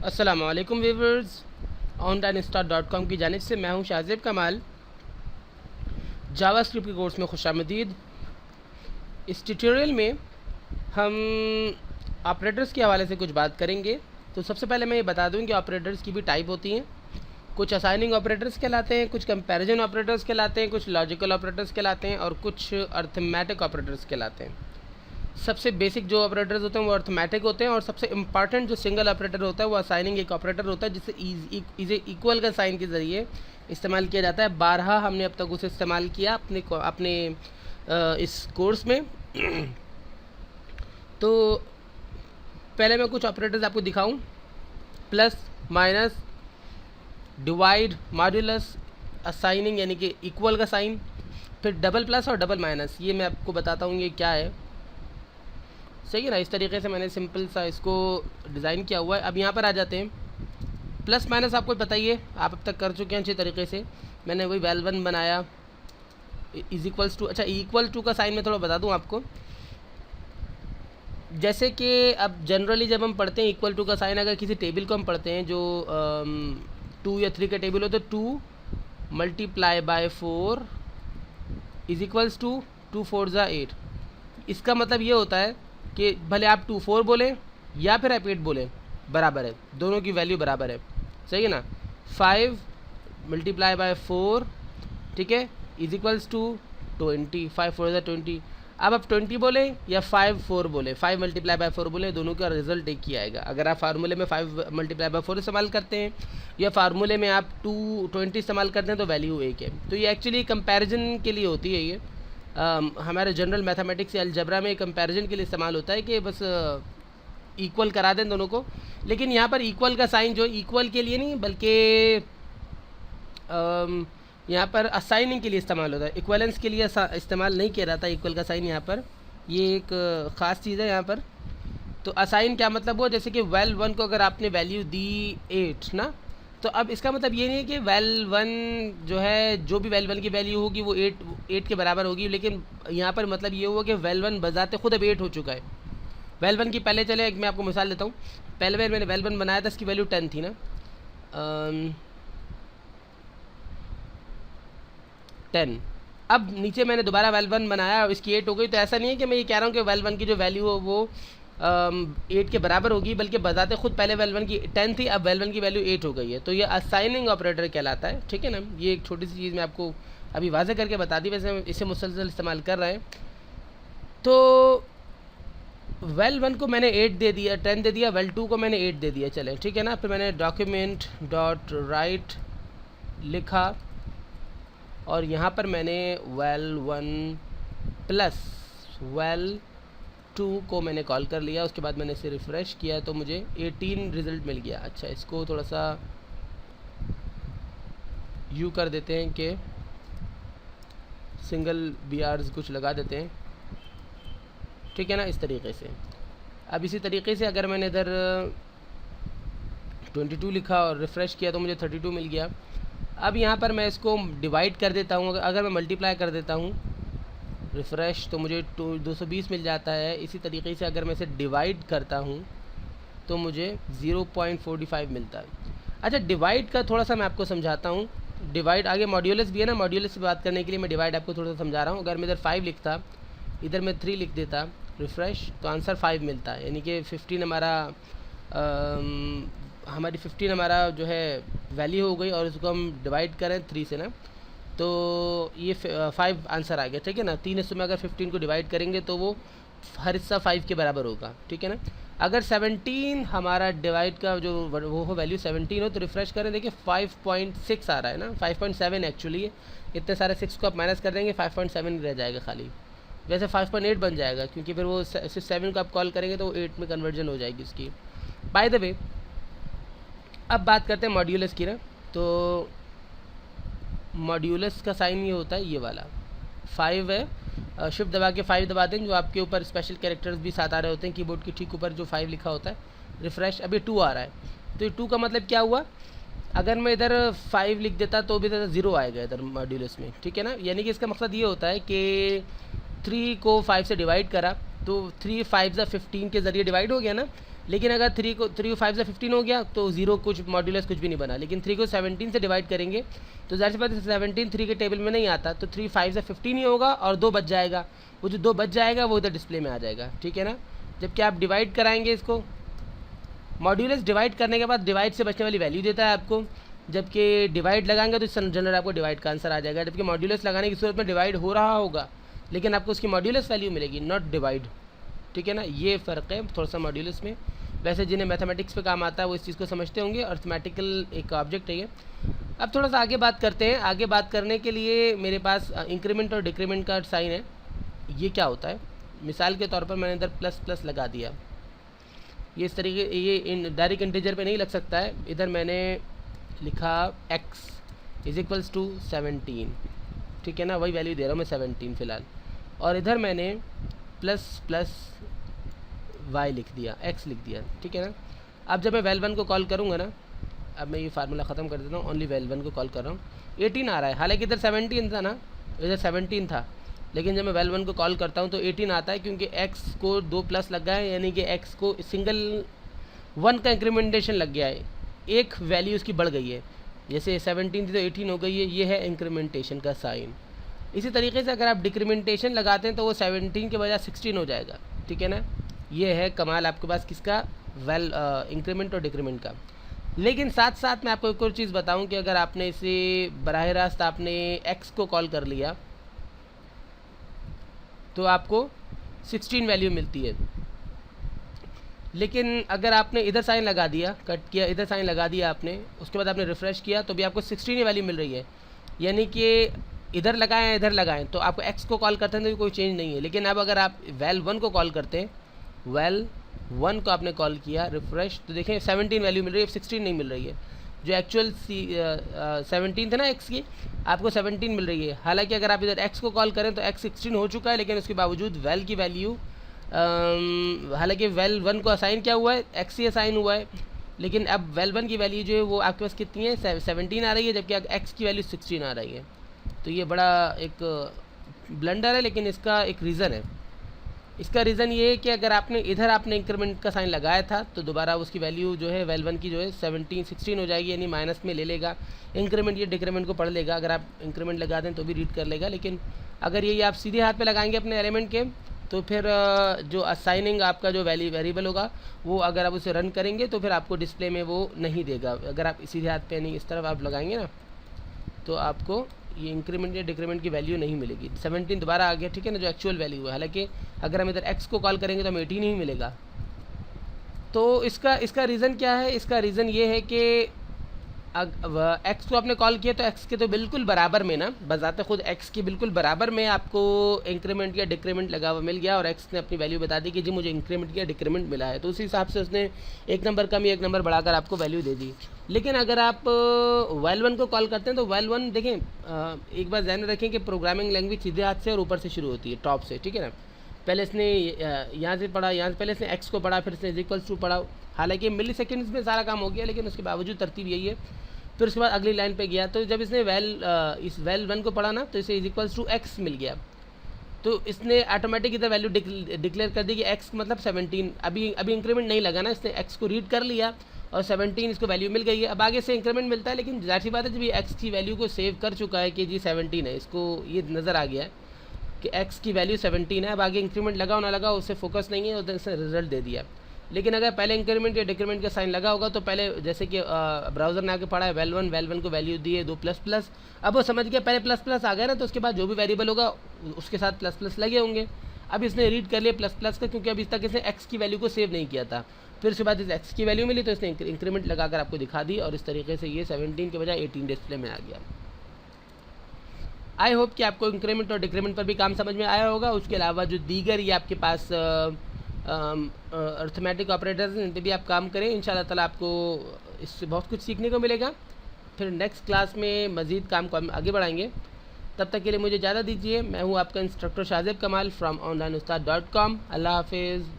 अस्सलामुअलैकुम viewers, onlinestart.com की जानिब से मैं हूं शाहज़ेब कमाल। जावास्क्रिप्ट के कोर्स में खुशामदीद। इस ट्यूटोरियल में हम ऑपरेटर्स के हवाले से कुछ बात करेंगे। तो सबसे पहले मैं ये बता दूं कि ऑपरेटर्स की भी टाइप होती हैं। कुछ असाइनिंग ऑपरेटर्स कहलाते हैं, कुछ कंपैरिजन ऑपरेटर्स कहलाते हैं, कुछ लॉजिकल ऑपरेटर्स कहलाते हैं और कुछ अर्थमेटिक ऑपरेटर्स कहलाते हैं। सबसे बेसिक जो ऑपरेटर्स होते हैं वो अर्थमेटिक होते हैं और सबसे इंपॉर्टेंट जो सिंगल ऑपरेटर होता है वो असाइनिंग एक ऑपरेटर होता है जिसे इसे इक्वल का साइन के ज़रिए इस्तेमाल किया जाता है। बारहा हमने अब तक उसे इस्तेमाल किया अपने इस कोर्स में। तो पहले मैं कुछ ऑपरेटर्स आपको दिखाऊं। Plus, minus, divide, modulus, assigning यानी कि इक्वल का साइन, फिर डबल प्लस और डबल माइनस। ये मैं आपको बताता हूँ ये क्या है। सही है ना। इस तरीके से मैंने सिंपल सा इसको डिज़ाइन किया हुआ है। अब यहाँ पर आ जाते हैं। प्लस माइनस आपको पता ही है, आप अब तक कर चुके हैं अच्छे तरीके से। मैंने वही वेल1 बनाया इज इक्वल्स टू। अच्छा, इक्वल टू का साइन मैं थोड़ा बता दूँ आपको। जैसे कि अब जनरली जब हम पढ़ते हैं इक्वल टू का साइन, अगर किसी टेबल को हम पढ़ते हैं जो 2 या 3 का टेबल हो, तो 2 multiply by 4 is equals to 2 4 ज़ा 8। इसका मतलब ये होता है कि भले आप 2 4 बोलें या फिर आप 8 बोलें, बराबर है, दोनों की वैल्यू बराबर है। सही है ना। 5 मल्टीप्लाई बाय 4, ठीक है, इज इक्वल्स टू 20। 5 4 ज़ा 20। अब आप 20 बोले या 5 4 बोले, 5 मल्टीप्लाई बाय 4 बोले, दोनों का रिजल्ट एक ही आएगा। अगर आप फार्मूले में 5 मल्टीप्लाई बाय 4 इस्तेमाल करते हैं या फार्मूले में आप 20 इस्तेमाल करते हैं तो वैल्यू एक है। तो ये एक्चुअली कंपैरिजन के लिए होती है। ये हमारे जनरल मैथमेटिक्स या अलजबरा में कंपैरिजन के लिए इस्तेमाल होता है कि बस इक्वल करा दें दोनों को। लेकिन यहाँ पर इक्वल का साइन जो इक्वल के लिए नहीं बल्कि यहाँ पर असाइनिंग के लिए इस्तेमाल होता है, इक्वलेंस के लिए इस्तेमाल नहीं किया जाता इक्वल का साइन यहाँ पर। ये एक ख़ास चीज़ है यहाँ पर। तो असाइन क्या मतलब हुआ, जैसे कि वेल1 को अगर आपने वैल्यू दी 8 ना, तो अब इसका मतलब ये नहीं है कि वेल1 जो है, जो भी वेल1 की वैल्यू होगी वो 8 के बराबर होगी। लेकिन यहाँ पर मतलब ये हुआ कि वेल1 बजाते खुद अब 8 हो चुका है। वेल1 की पहले चले एक मैं आपको मिसाल देता हूँ। पहले बार मैंने वेल1 बनाया था, इसकी वैल्यू 10 थी ना, 10। अब नीचे मैंने दोबारा वेल1 बनाया और इसकी 8 हो गई। तो ऐसा नहीं है कि मैं ये कह रहा हूँ कि वेल1 की जो वैल्यू हो वो 8 के बराबर होगी, बल्कि बजाते खुद पहले वेल1 की 10 थी, अब वेल1 की वैल्यू 8 हो गई है। तो ये असाइनिंग ऑपरेटर कहलाता है। ठीक है ना। ये एक छोटी सी चीज़ मैं आपको अभी वाज़ेह करके बता दी, वैसे हम इसे मुसलसल इस्तेमाल कर रहे हैं। तो वेल1 को मैंने 8 दे दिया, 10 दे दिया, वेल2 को मैंने 8 दे दिया, चले ठीक है ना। फिर मैंने डॉक्यूमेंट डॉट राइट लिखा और यहाँ पर मैंने वेल1 प्लस वेल2 को मैंने कॉल कर लिया। उसके बाद मैंने इसे रिफ़्रेश किया तो मुझे 18 रिज़ल्ट मिल गया। अच्छा, इसको थोड़ा सा यू कर देते हैं कि सिंगल BRs कुछ लगा देते हैं, ठीक है ना, इस तरीके से। अब इसी तरीके से अगर मैंने इधर 22 लिखा और रिफ़्रेश किया तो मुझे 32 मिल गया। अब यहाँ पर मैं इसको डिवाइड कर देता हूँ। अगर मैं मल्टीप्लाई कर देता हूँ रिफ़्रेश तो मुझे 220 मिल जाता है। इसी तरीके से अगर मैं इसे डिवाइड करता हूँ तो मुझे 0.45 मिलता है। अच्छा, डिवाइड का थोड़ा सा मैं आपको समझाता हूँ। डिवाइड आगे मॉड्यूलस भी है ना, मॉड्यूलस से बात करने के लिए मैं डिवाइड आपको थोड़ा सा समझा रहा हूँ। अगर मैं इधर 5 लिखता, इधर मैं 3 लिख देता, रिफ़्रेश, तो आंसर 5 मिलता है। यानी कि 15 हमारी 15 हमारा जो है वैल्यू हो गई और इसको हम डिवाइड करें 3 से ना, तो ये 5 आंसर आ गया। ठीक है ना। 3 हिस्सों में अगर 15 को डिवाइड करेंगे तो वो हर हिस्सा 5 के बराबर होगा। ठीक है ना। अगर 17 हमारा डिवाइड का जो वो हो वैल्यू 17 हो तो रिफ़्रेश करें, देखिए 5.6 आ रहा है ना, 5.7 एक्चुअली है। इतने सारे 6 को आप माइनस कर देंगे 5.7 रह जाएगा खाली। वैसे 5.8 बन जाएगा क्योंकि फिर वो 7 को आप कॉल करेंगे तो वो 8 में कन्वर्जन हो जाएगी उसकी। बाय द वे, अब बात करते हैं मॉड्यूलस की ना। तो मॉड्यूलस का साइन ये होता है, ये वाला 5 है। शिफ्ट दबा के 5 दबा दें, जो आपके ऊपर स्पेशल कैरेक्टर्स भी साथ आ रहे होते हैं कीबोर्ड के ठीक ऊपर जो 5 लिखा होता है। रिफ़्रेश, अभी 2 आ रहा है। तो ये 2 का मतलब क्या हुआ, अगर मैं इधर 5 लिख देता तो भी इधर 0 आएगा इधर मॉड्यूलस में। ठीक है ना। यानी कि इसका मकसद ये होता है कि 3 को 5 से डिवाइड करा तो 3 5 ज़ा 15 के ज़रिए डिवाइड हो गया ना। लेकिन अगर 3 को 5 से 15 हो गया तो 0 कुछ मॉड्यूलस कुछ भी नहीं बना, लेकिन 3 को 17 से डिवाइड करेंगे तो ज़ाहिर सी बात है 17 3 के टेबल में नहीं आता, तो 3 5 से 15 ही होगा और 2 बच जाएगा, वो जो 2 बच जाएगा वो इधर डिस्प्ले में आ जाएगा, ठीक है ना। जबकि आप डिवाइड कराएंगे इसको, मॉड्यूलस डिवाइड करने के बाद डिवाइड से बचने वाली वैल्यू देता है आपको, जबकि डिवाइड लगाएंगे तो जनरल आपको डिवाइड का आंसर आ जाएगा, जबकि मॉड्यूलस लगाने की सूरत में डिवाइड हो रहा होगा लेकिन आपको उसकी मॉड्यूलस वैल्यू मिलेगी, नॉट डिवाइड, ठीक है ना। ये फ़र्क है थोड़ा सा मॉड्यूलस में। वैसे जिन्हें मैथमेटिक्स पे काम आता है वो इस चीज़ को समझते होंगे, अर्थमेटिकल एक ऑब्जेक्ट है ये। अब थोड़ा सा आगे बात करते हैं। आगे बात करने के लिए मेरे पास इंक्रीमेंट और डिक्रीमेंट का साइन है। ये क्या होता है, मिसाल के तौर पर मैंने इधर प्लस प्लस लगा दिया, ये इस तरीके, ये डायरेक्ट इंटीजर पे नहीं लग सकता है। इधर मैंने लिखा x इज इक्वल्स टू 17, ठीक है ना, वही वैल्यू दे रहा हूँ मैं 17 फ़िलहाल, और इधर मैंने प्लस प्लस y लिख दिया, x लिख दिया, ठीक है ना। अब जब मैं val1 को कॉल करूँगा ना, अब मैं ये फार्मूला ख़त्म कर देता हूँ, ओनली val1 को कॉल कर रहा हूँ, 18 आ रहा है, हालांकि इधर 17 था ना, इधर 17 था, लेकिन जब मैं val1 को कॉल करता हूँ तो 18 आता है, क्योंकि x को 2 प्लस लग गया है, यानी कि x को सिंगल 1 का इंक्रीमेंटेशन लग गया है, एक वैल्यू उसकी बढ़ गई है, जैसे 17 थी तो 18 हो गई है, ये है इंक्रीमेंटेशन का साइन। इसी तरीके से अगर आप डिक्रीमेंटेशन लगाते हैं तो वो 17 के बजाय 16 हो जाएगा, ठीक है ना। ये है कमाल आपके पास किसका, इंक्रीमेंट और डिक्रीमेंट का। लेकिन साथ साथ मैं आपको एक और चीज़ बताऊं कि अगर आपने इसे बराह रास्त आपने x को कॉल कर लिया तो आपको 16 वैल्यू मिलती है, लेकिन अगर आपने इधर साइन लगा दिया, कट किया, इधर साइन लगा दिया आपने, उसके बाद आपने रिफ़्रेश किया तो भी आपको 16 ही वैल्यू मिल रही है, यानी कि इधर लगाएं इधर लगाएं तो आपको x को कॉल करते हैं तो कोई चेंज नहीं है। लेकिन अब अगर आप val1 को कॉल करते हैं, val1 को आपने कॉल किया, रिफ़्रेश, तो देखें 17 वैल्यू मिल रही है, 16 नहीं मिल रही है। जो एक्चुअल 17 थे ना x की, आपको 17 मिल रही है। हालांकि अगर आप इधर x को कॉल करें तो x 16 हो चुका है, लेकिन उसके बावजूद val की वैल्यू, हालांकि val1 को असाइन क्या हुआ है, x ही असाइन हुआ है, लेकिन अब val1 की वैल्यू जो है वो आपके पास कितनी है, 17 आ रही है, जबकि x की वैल्यू 16 आ रही है। तो ये बड़ा एक ब्लंडर है, लेकिन इसका एक रीज़न है। इसका रीज़न ये है कि अगर आपने इधर आपने इंक्रीमेंट का साइन लगाया था तो दोबारा उसकी वैल्यू जो है val1 की जो है 16 हो जाएगी, यानी माइनस में ले लेगा, इंक्रीमेंट या डिक्रीमेंट को पढ़ लेगा। अगर आप इंक्रीमेंट लगा दें तो भी रीड कर लेगा, लेकिन अगर ये आप सीधे हाथ पे लगाएंगे अपने एलिमेंट के तो फिर जो असाइनिंग आपका जो वेरिएबल होगा वो अगर आप उसे रन करेंगे तो फिर आपको डिस्प्ले में वो नहीं देगा। अगर आप सीधे हाथ पे नहीं इस तरफ आप लगाएंगे ना तो आपको ये इंक्रीमेंट या डिक्रीमेंट की वैल्यू नहीं मिलेगी। 17 दोबारा आ गया, ठीक है ना, जो एक्चुअल वैल्यू है। हालांकि अगर हम इधर x को कॉल करेंगे तो हमें 18 ही मिलेगा। तो इसका रीज़न क्या है, इसका रीज़न ये है कि x को आपने कॉल किया तो x के तो बिल्कुल बराबर में ना, बजाते खुद x के बिल्कुल बराबर में आपको इंक्रीमेंट या डिक्रीमेंट लगा हुआ मिल गया, और x ने अपनी वैल्यू बता दी कि जी मुझे इंक्रीमेंट या डिक्रीमेंट मिला है, तो उसी हिसाब से उसने एक नंबर कम या एक नंबर बढ़ाकर आपको वैल्यू दे दी। लेकिन अगर आप val1 को कॉल करते हैं तो val1 देखें, एक बार ध्यान रखें कि प्रोग्रामिंग लैंग्वेज सीधे हाथ से और ऊपर से शुरू होती है, टॉप से, ठीक है ना। पहले इसने यहाँ से पढ़ा, यहाँ पहले इसने x को पढ़ा, फिर इसने इक्वल्स टू पढ़ा। हालांकि मिली सेकेंड्स में सारा काम हो गया, लेकिन उसके बावजूद तरतीब यही है। फिर उसके बाद अगली लाइन पे गया, तो जब इसने इस val1 को पढ़ा ना तो इसे इक्वल्स टू x मिल गया, तो इसने ऑटोमेटिक इधर वैल्यू डिक्लेयर कर दी कि x मतलब 17। अभी इंक्रीमेंट नहीं लगा ना, इसने x को रीड कर लिया और 17 इसको वैल्यू मिल गई है। अब आगे से इंक्रीमेंट मिलता है, लेकिन जाहिर सी बात है जब ये x की वैल्यू को सेव कर चुका है कि जी 17 है, इसको ये नज़र आ गया है कि x की वैल्यू 17 है। अब आगे इंक्रीमेंट लगा ना लगा उससे फोकस नहीं है, उधर से रिजल्ट दे दिया। लेकिन अगर पहले इंक्रीमेंट या डिक्रीमेंट का साइन लगा होगा तो पहले जैसे कि ब्राउज़र ने आके पढ़ा है val1 को वैल्यू दी है 2 प्लस प्लस, अब वो समझ गया पहले प्लस प्लस आ गया ना, तो उसके बाद जो भी वेरिएबल होगा उसके साथ प्लस प्लस लगे होंगे। अब इसने रीड कर लिया प्लस प्लस का, क्योंकि अभी तक इसने x की वैल्यू को सेव नहीं किया था। फिर उसके बाद इस x की वैल्यू मिली तो इसने इंक्रीमेंट लगाकर आपको दिखा दी, और इस तरीके से ये 17 के बजाय 18 डिस्प्ले में आ गया। आई होप कि आपको इंक्रीमेंट और डिक्रीमेंट पर भी काम समझ में आया होगा। उसके अलावा जो दीगर ये आपके पास अर्थमेटिक ऑपरेटर्स इन पर भी आप काम करें, इंशाल्लाह ताला आपको इससे बहुत कुछ सीखने को मिलेगा। फिर नेक्स्ट क्लास में मज़ीद काम को हम आगे बढ़ाएंगे। तब तक के लिए मुझे इजाज़त दीजिए। मैं हूँ आपका इंस्ट्रक्टर शाहज़ेब कमाल फ्रॉम onlineustaad.com। अल्लाह हाफिज़।